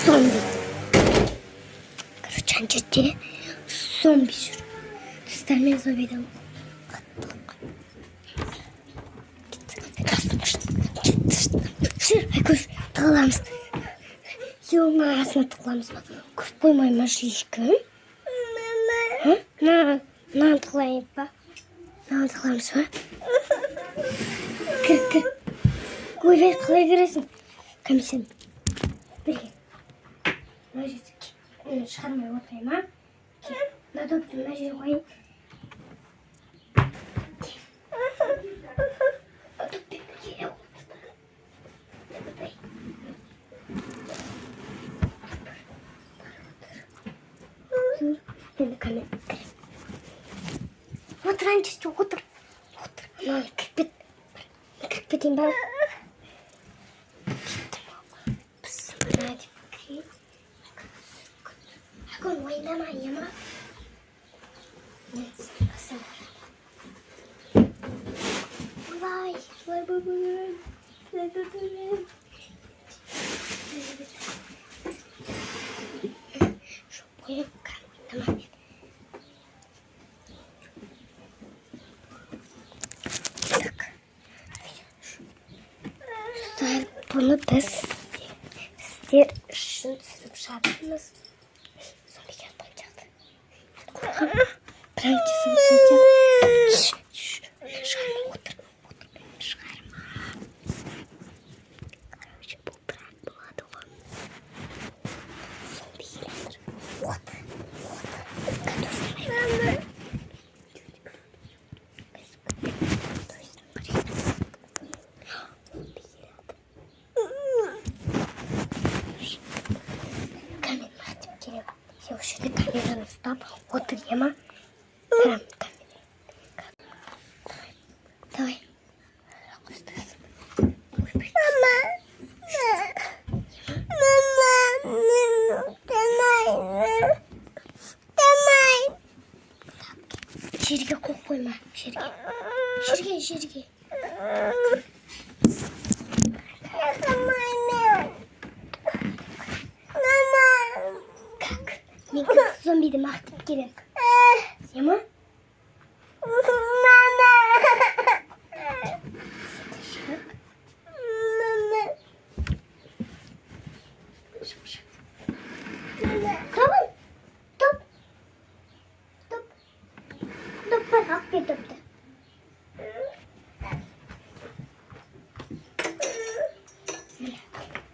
Зомби. Короче, анчирте. Зомби шүр. Стальные зомби там. Айгүйш тагламыз. Юмаас тагламыз. Көрхгүй мой машинка. Мама. На тагламыз ба. На тагламыз ба. Кир. Гүйлээ қалай кіресің? Комиссиян. Беге. Мына жерде шығармай отырайын, ма? Мына допты мына жерге қойайын. Енді кәне кірем. Отырайын жесте, отыр. Мына кіріп кетейін ба? Con quay ra mày em á. Bye. Bunu da sizler için şartımız. Практически вот шарма. Короче, был брат, была дома. Зомби хилятор. Вот. Готов. Камень, мать, Кирилл. Я вообще ты камеру встал. Вот Ема. Давай. Жерге қоқ қойма. Жерге. Как? Мен зомбиді мақтып келем.